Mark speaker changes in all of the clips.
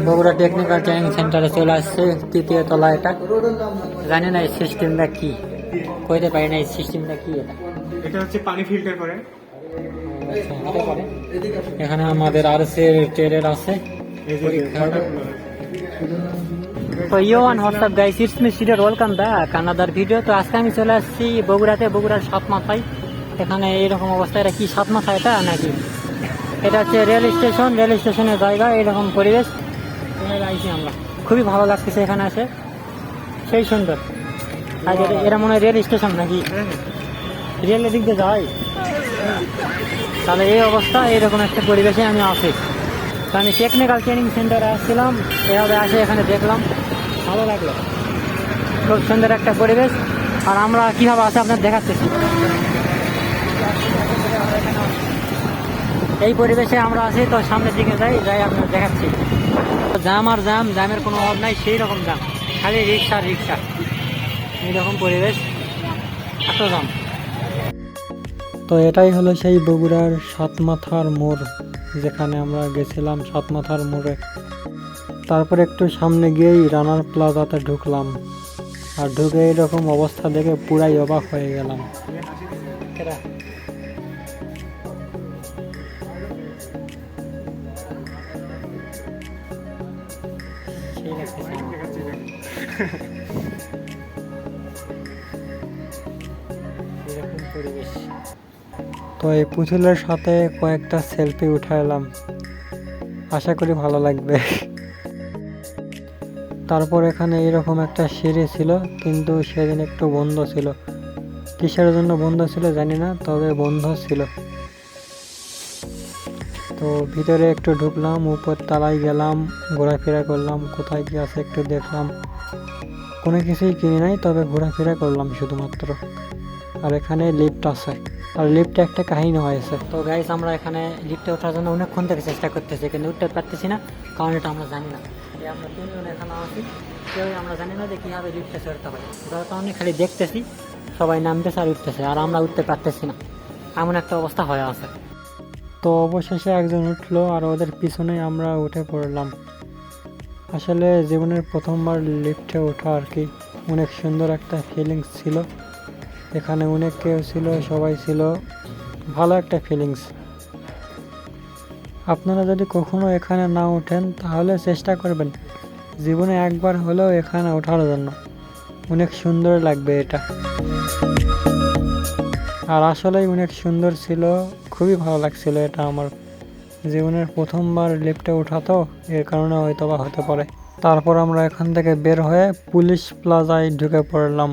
Speaker 1: Bogura technical training সেন্টারে চলে আসছে, তৃতীয় তলা। এটা জানি না এই সিস্টেমটা কি, কইতে পারি না এই সিস্টেমটা কি।
Speaker 2: এটা হচ্ছে পানি ফিল্টার করে।
Speaker 1: আচ্ছা, হতে পারে। এখানে আমাদের আরসি ট্রেডার আছে। তো ইয়োয়ান হোয়াটসঅ্যাপ গাইস, ইটস মি সিডার, ওয়েলকাম ব্যাক আনাদার ভিডিও। তো আজকে আমি চলে আসছি বগুড়াতে, বগুড়ার সাত মাথায়। এখানে এরকম অবস্থা, এটা কি সাত মাথা এটা নাকি? এটা হচ্ছে রেল স্টেশন, রেল স্টেশনের জায়গা, এরকম পরিবেশ। এখানে আইছি আমরা, খুবই ভালো লাগতেছে এখানে আসে, সেই সুন্দর। আর এরা মনে হয় রেল স্টেশন নাকি, রেলের দিক দিয়ে যাই। তাহলে এই অবস্থা, এইরকম একটা পরিবেশে আমি আছি। তো আমি টেকনিক্যাল ট্রেনিং সেন্টারে আসছিলাম, এভাবে আসে এখানে দেখলাম, ভালো লাগলো। খুব সুন্দর একটা পরিবেশ। আর আমরা কীভাবে আছে আপনার দেখাচ্ছি। এই পরিবেশে আমরা আছি। তো সামনের দিকে যাই আপনার দেখাচ্ছি। জাম আর জাম, জামের কোনো অভাব নাই, সেই রকম জাম, খালি রিক্সা রিক্সা, এইরকম পরিবেশ, এত জাম। তো এটাই হলো সেই বগুড়ার সাত মাথার মোড়, যেখানে আমরা গেছিলাম সাত মাথার মোড়ে। তারপর একটু সামনে গিয়েই রানার প্লাজাতে ঢুকলাম। আর ঢুকে এইরকম অবস্থা দেখে পুরাই অবাক হয়ে গেলাম। এরকম পরিবেশ। তো এই পুতুলের সাথে কয়েকটা সেলফি উঠাইলাম, আশা করি ভালো লাগবে। তারপর এখানে এরকম একটা সিঁড়ি ছিল, কিন্তু সেদিন একটু বন্ধ ছিল। কিসের জন্য বন্ধ ছিল জানি না, তবে বন্ধ ছিল। তো ভিতরে একটু ঢুকলাম, উপর তলায় গেলাম, ঘোরাফেরা করলাম, কোথায় কি আছে একটু দেখলাম। কোনো কিছুই কিনি নাই, তবে ঘোরাফেরা করলাম শুধুমাত্র। আর এখানে লিফট আছে, আর লিফটে একটা কাহিনী হয়েছে। তো গাইস, আমরা এখানে লিফটে ওঠার জন্য অনেকক্ষণ থেকে চেষ্টা করতেছি, কিন্তু উঠতে পারতেছি না, কারণ এটা আমরা জানি না। আমরা তিনজন এখানে আছি, কেউই আমরা জানি না যে কীভাবে লিফটে চড়তে হয়। যার কারণে খালি দেখতেছি সবাই নামতেছে আর উঠতেছে, আর আমরা উঠতে পারতেছি না, এমন একটা অবস্থা হয়ে আছে। তো অবশেষে একজন উঠলো, আর ওদের পিছনে আমরা উঠে পড়লাম। আসলে জীবনের প্রথমবার লিফটে ওঠা আর কি, অনেক সুন্দর একটা ফিলিংস ছিল। এখানে অনেক কেউ ছিল, সবাই ছিল, ভালো একটা ফিলিংস। আপনারা যদি কখনো এখানে না ওঠেন, তাহলে চেষ্টা করবেন জীবনে একবার হলেও এখানে ওঠার জন্য, অনেক সুন্দর লাগবে এটা। আর আসলেই অনেক সুন্দর ছিল, খুবই ভালো লাগছিল। এটা আমার জীবনের প্রথমবার লিফটে ওঠা, তো এর কারণে হয়তো বা হতে পারে। তারপর আমরা এখান থেকে বের হয়ে পুলিশ প্লাজায় ঢুকে পড়লাম।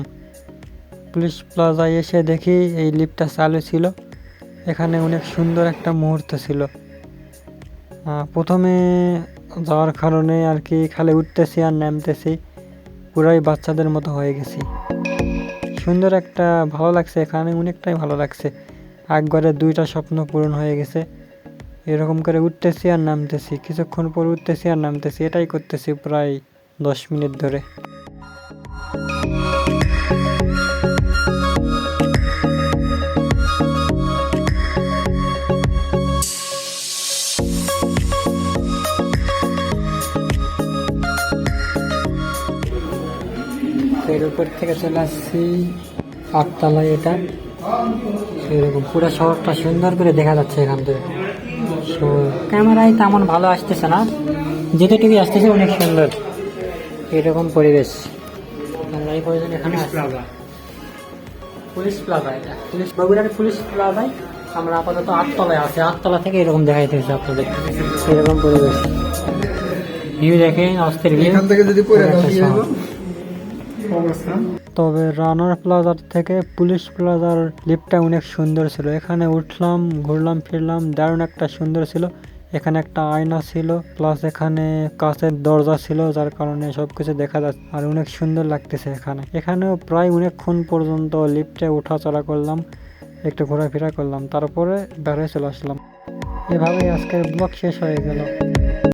Speaker 1: পুলিশ প্লাজায় এসে দেখি এই লিফটটা চালু ছিল। এখানে অনেক সুন্দর একটা মুহূর্ত ছিল। প্রথমে যাওয়ার কারণে আর কি খালি উঠতেছি আর নামতেছি, পুরাই বাচ্চাদের মতো হয়ে গেছি। সুন্দর একটা, ভালো লাগছে এখানে, অনেকটাই ভালো লাগছে। একবারে দুইটা স্বপ্ন পূরণ হয়ে গেছে। এরকম করে উঠতেছি আর নামতেছি, কিছুক্ষণ পর উঠতেছি আর নামতেছি, এটাই করতেছি প্রায় 10 মিনিট ধরে। এর উপর থেকে চলে আসছি আটতলায়। এটা এরকম পুরো শহরটা সুন্দর করে দেখা যাচ্ছে এখান থেকে। ক্যামেরায় তেমন ভালো আসতেছে না, যেটুকু আসতেছে অনেক সুন্দর এরকম পরিবেশ। আমরা এই পর্যন্ত এখানে পুলিশ প্লাজা, এটা পুলিশ, বগুড়ার পুলিশ প্লাজায় আমরা আপাতত আটতলায় আছি। আটতলা থেকে এরকম দেখা যাচ্ছে আপনাদের, এরকম পরিবেশ। ভিউ দেখেন, অস্থির ভিউ। তবে রানার প্লাজার থেকে পুলিশ প্লাজার লিফটটা অনেক সুন্দর ছিল। এখানে উঠলাম, ঘুরলাম ফিরলাম, দারুণ একটা সুন্দর ছিল। এখানে একটা আয়না ছিল, প্লাস এখানে কাঁচের দরজা ছিল, যার কারণে সবকিছু দেখা যাচ্ছে, আর অনেক সুন্দর লাগতেছে এখানেও প্রায় অনেকক্ষণ পর্যন্ত লিফটে উঠা চলা করলাম, একটু ঘোরাফেরা করলাম, তারপরে বের হয়ে চলে আসলাম। এভাবেই আজকের ব্লগ শেষ হয়ে গেল।